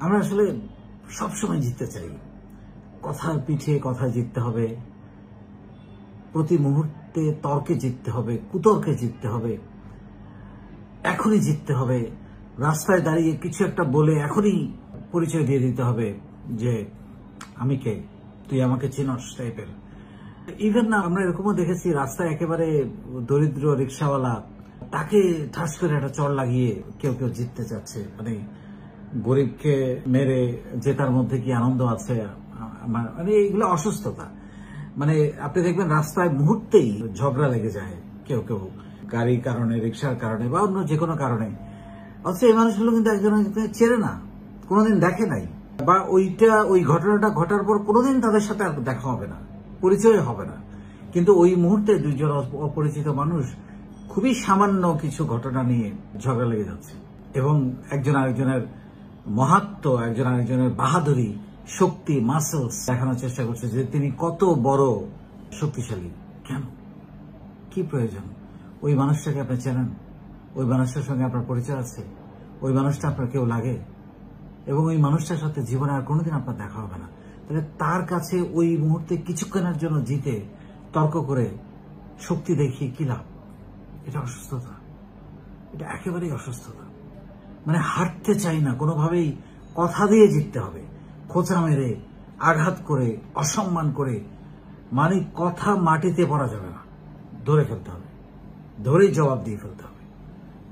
আমরা আসলে সবসময় জিততে চাই, কথার পিঠে কথা জিততে হবে, প্রতি মুহূর্তে তর্কে জিততে হবে, কুতর্কে জিততে হবে, এখনই জিততে হবে। রাস্তায় দাঁড়িয়ে কিছু একটা বলে এখনই পরিচয় দিয়ে দিতে হবে যে আমি কে, তুই আমাকে চিনস টাইপের। ইভেন না, আমরা এরকমও দেখেছি রাস্তায় একেবারে দরিদ্র রিক্সাওয়ালা, তাকে ঠাস করে একটা চড় লাগিয়ে কেউ কেউ জিততে চাচ্ছে। মানে গরিবকে মেরে জেতার মধ্যে কি আনন্দ আছে? মানে এগুলো অসুস্থতা। মানে আপনি দেখবেন রাস্তায় মুহূর্তেই ঝগড়া লেগে যায়, কেউ কেউ গাড়ির কারণে, রিক্সার কারণে বা অন্য যে কোনো কারণে। অথচ এই মানুষগুলো কিন্তু একজন চেনে না, কোনোদিন দেখে নাই, বা ওই ঘটনাটা ঘটার পর কোনোদিন তাদের সাথে আর দেখা হবে না, পরিচয় হবে না। কিন্তু ওই মুহূর্তে দুইজন অপরিচিত মানুষ খুবই সামান্য কিছু ঘটনা নিয়ে ঝগড়া লেগে যাচ্ছে এবং একজন আরেকজনের মহাত্ম, একজন আরেকজনের বাহাদুরি, শক্তি, মাসলস দেখানোর চেষ্টা করছে যে তিনি কত বড় শক্তিশালী। কেন? কি প্রয়োজন? ওই মানুষটাকে আপনি চেনেন? ওই মানুষটার সঙ্গে আপনার পরিচয় আছে? ওই মানুষটা আপনার কেউ লাগে? এবং ওই মানুষটার সাথে জীবনে আর কোনোদিন আপনার দেখা হবে না। তাহলে তার কাছে ওই মুহূর্তে কিছুক্ষণের জন্য জিতে তর্ক করে শক্তি দেখিয়ে কি লাভ? এটা অসুস্থতা, এটা একেবারেই অসুস্থতা। মানে হারতে চাই না কোনোভাবেই, কথা দিয়ে জিততে হবে, খোঁচা মেরে, আঘাত করে, অসম্মান করে। মানে কথা মাটিতে পড়া যাবে না, ধরে ফেলতে হবে, ধরে জবাব দিয়ে ফেলতে হবে,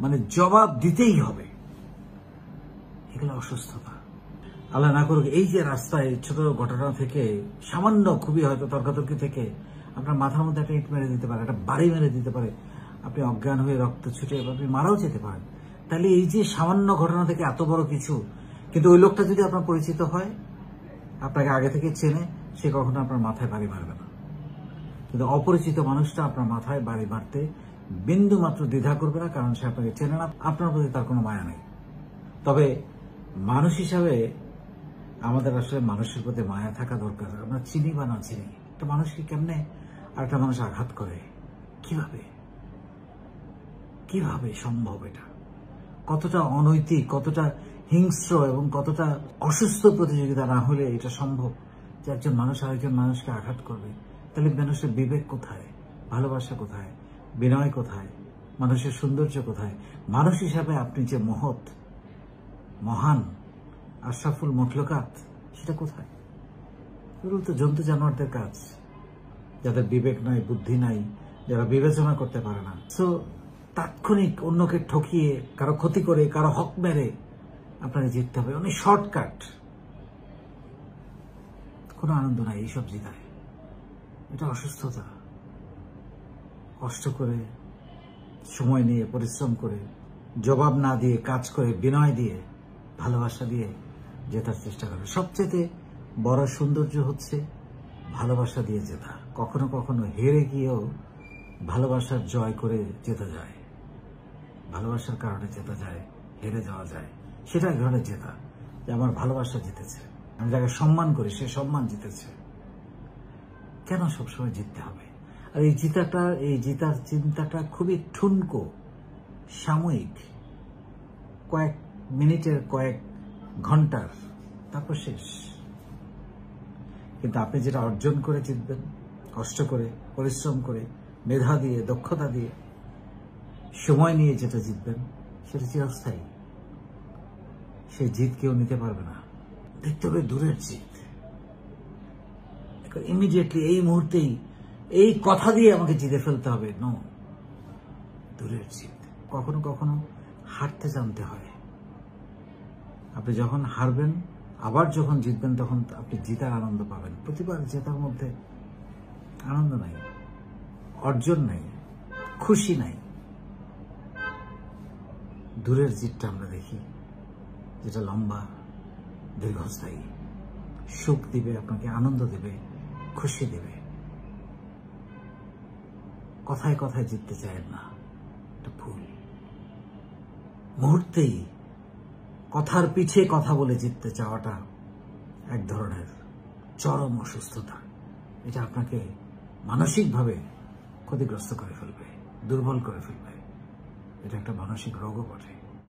মানে জবাব দিতেই হবে। এগুলো অসুস্থতা। আল্লাহ না করুক এই যে রাস্তায় ছোট ঘটনা থেকে, সামান্য খুবই হয়তো তর্কাতর্কি থেকে আপনার মাথার মধ্যে একটা ইট মেরে দিতে পারে, একটা বাড়ি মেরে দিতে পারে, আপনি অজ্ঞান হয়ে রক্ত ছুটে আপনি মারাও যেতে পারেন। তাহলে এই যে সামান্য ঘটনা থেকে এত বড় কিছু, কিন্তু ওই লোকটা যদি আপনার পরিচিত হয়, আপনাকে আগে থেকে চেনে, সে কখনো আপনার মাথায় বাড়ি মারবে না। কিন্তু অপরিচিত মানুষটা আপনার মাথায় বাড়ি মারতে বিন্দু মাত্র দ্বিধা করবে না, কারণ সে আপনাকে চেনে না, আপনার প্রতি তার কোনো মায়া নেই। তবে মানুষ হিসাবে আমাদের আসলে মানুষের প্রতি মায়া থাকা দরকার। আমরা চিনি বা না চিনি, একটা মানুষকে কেমনে আর একটা মানুষ আঘাত করে, কিভাবে কিভাবে সম্ভব? এটা কতটা অনৈতিক, কতটা হিংস্র এবং কতটা অসুস্থ প্রতিযোগিতা না হলে এটা সম্ভব যে একজন মানুষ আরেকজন মানুষকে আঘাত করবে? তাহলে মানুষের বিবেক কোথায়? ভালোবাসা কোথায়? বিনয় কোথায়? মানুষের সৌন্দর্য কোথায়? মানুষ হিসাবে আপনি যে মহৎ, মহান, আশরাফুল মখলুকাত, সেটা কোথায়? এগুলো তো জন্তু জানোয়ারদের কাজ, যাদের বিবেক নাই, বুদ্ধি নাই, যারা বিবেচনা করতে পারে না। সো তাৎক্ষণিক অন্যকে ঠকিয়ে, কারো ক্ষতি করে, কারো হক মেরে আপনাকে জিততে হবে, অনেক শর্টকাট। কোনো আনন্দ নাই এইসব জিতায়, এটা অসুস্থতা। কষ্ট করে, সময় নিয়ে, পরিশ্রম করে, জবাব না দিয়ে, কাজ করে, বিনয় দিয়ে, ভালোবাসা দিয়ে জেতার চেষ্টা করে। সবচেয়ে বড় সৌন্দর্য হচ্ছে ভালোবাসা দিয়ে জেতা। কখনো কখনো হেরে গিয়েও ভালোবাসার জয় করে জেতা যায়, ভালোবাসার কারণে জেতা যায়, হেরে যাওয়া যায়। সেটা এক ধরনের জেতা, যে আমার ভালোবাসা জিতেছে, আমি যাকে সম্মান করি সে সম্মান জিতেছে। কেন সবসময় জিততে হবে? আর এই জিতার চিন্তাটা খুবই ঠুনকো, সাময়িক, কয়েক মিনিটের, কয়েক ঘন্টার, তারপর শেষ। কিন্তু আপনি যেটা অর্জন করে জিতবেন, কষ্ট করে, পরিশ্রম করে, মেধা দিয়ে, দক্ষতা দিয়ে, সময় নিয়ে যেটা জিতবেন, সেটা চিরস্থায়ী। সেই জিত কেউ নিতে পারবে না। দেখতে হবে দূরের জিত, ইমিডিয়েটলি, এই মুহূর্তেই, এই কথা দিয়ে আমাকে জিতে ফেলতে হবে, নো। দূরের জিত। কখনো কখনো হারতে জানতে হয়। আপনি যখন হারবেন, আবার যখন জিতবেন, তখন আপনি জিতার আনন্দ পাবেন। প্রতিবার জেতার মধ্যে আনন্দ নাই, অর্জন নাই, খুশি নাই। দূরের জিতটা আমরা দেখি, যেটা লম্বা, দীর্ঘস্থায়ী, সুখ দিবে, আপনাকে আনন্দ দেবে, খুশি দেবে। কথায় কথায় জিততে চায় না, এটা ভুল। মুহূর্তেই কথার পিছে কথা বলে জিততে চাওয়াটা এক ধরনের চরম অসুস্থতা। এটা আপনাকে মানসিকভাবে ক্ষতিগ্রস্ত করে ফেলবে, দুর্বল করে ফেলবে। এটা একটা মানসিক রোগও বটে।